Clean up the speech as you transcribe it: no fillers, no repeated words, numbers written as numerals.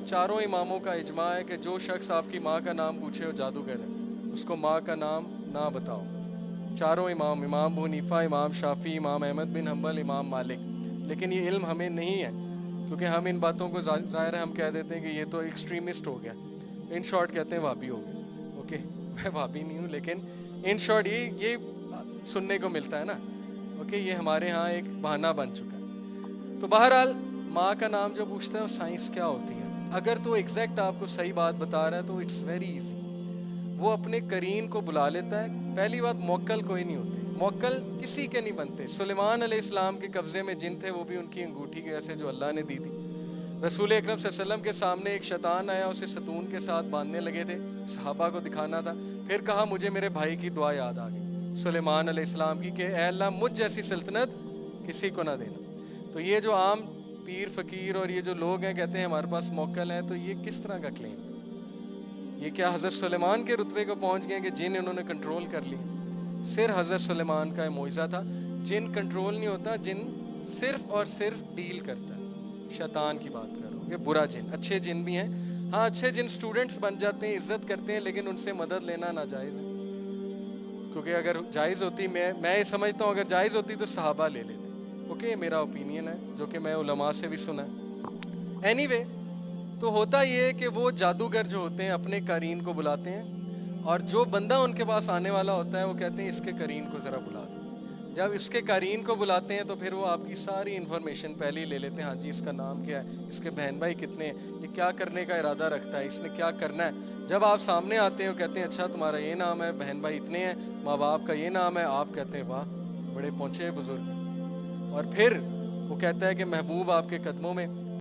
چاروں اماموں کا اجماع ہے کہ جو شخص آپ کی ماں کا نام پوچھے وہ جادوگر ہے، اس کو ماں کا نام نہ بتاؤ۔ چاروں امام، امام ابو حنیفہ، امام شافعی، امام احمد بن حنبل، امام مالک۔ لیکن یہ علم ہمیں نہیں ہے، کیونکہ ہم ان باتوں کو ظاہر ہے ہم کہہ دیتے ہیں کہ یہ تو ایکسٹریمسٹ ہو گیا، ان شارٹ کہتے ہیں وہابی ہو گیا۔ اوکے، میں وہابی نہیں ہوں، لیکن ان شارٹ یہ سننے کو ملتا ہے نا۔ اوکے، یہ ہمارے ہاں ایک بہانہ بن چکا ہے۔ تو بہرحال ماں کا نام جو پوچھتا ہے وہ سائنس کیا ہوتی ہے، اگر تو ایگزیکٹ آپ کو صحیح بات بتا رہا ہے تو اٹس ویری ایزی، وہ اپنے قرین کو بلا لیتا ہے۔ پہلی بات، موکل کوئی نہیں ہوتے، موکل کسی کے نہیں بنتے۔ سلیمان علیہ السلام کے قبضے میں جن تھے وہ بھی ان کی انگوٹھی کے ایسے جو اللہ نے دی تھی۔ رسول اکرم صلی اللہ علیہ وسلم کے سامنے ایک شیطان آیا، اسے ستون کے ساتھ باندھنے لگے تھے، صحابہ کو دکھانا تھا، پھر کہا مجھے میرے بھائی کی دعا یاد آ گئی سلیمان علیہ السلام کی کہ اے اللہ مجھ جیسی سلطنت کسی کو نہ دینا۔ تو یہ جو عام پیر فقیر اور یہ جو لوگ ہیں کہتے ہیں ہمارے پاس موکل ہیں، تو یہ کس طرح کا کلیم ہے؟ یہ کیا حضرت سلیمان کے رتبے کو پہنچ گئے کہ جن انہوں نے کنٹرول کر لی؟ صرف حضرت سلیمان کا معجزہ تھا۔ جن کنٹرول نہیں ہوتا، جن صرف اور صرف ڈیل کرتا ہے۔ شیطان کی بات کر رہا ہوں، یہ برا جن، اچھے جن بھی ہیں، ہاں اچھے جن سٹوڈنٹس بن جاتے ہیں، عزت کرتے ہیں، لیکن ان سے مدد لینا ناجائز ہے، کیونکہ اگر جائز ہوتی، میں یہ سمجھتا ہوں اگر جائز ہوتی تو صحابہ لے لیتے۔ اوکے، یہ میرا اوپینین ہے جو کہ میں علماء سے بھی سنا ہے۔ اینی وے، تو ہوتا یہ ہے کہ وہ جادوگر جو ہوتے ہیں اپنے قرین کو بلاتے ہیں، اور جو بندہ ان کے پاس آنے والا ہوتا ہے وہ کہتے ہیں اس کے قرین کو ذرا بلا دو۔ جب اس کے قرین کو بلاتے ہیں تو پھر وہ آپ کی ساری انفارمیشن پہلے ہی لے لیتے ہیں، ہاں جی اس کا نام کیا ہے، اس کے بہن بھائی کتنے ہیں، یہ کیا کرنے کا ارادہ رکھتا ہے، اس نے کیا کرنا ہے۔ جب آپ سامنے آتے ہیں وہ کہتے ہیں اچھا تمہارا یہ نام ہے، بہن بھائی اتنے ہیں، ماں باپ کا یہ نام ہے، آپ کہتے ہیں واہ بڑے پہنچے بزرگ ہیں۔ اور پھر وہ کہتا ہے کہ محبوب آپ کے قدموں میں،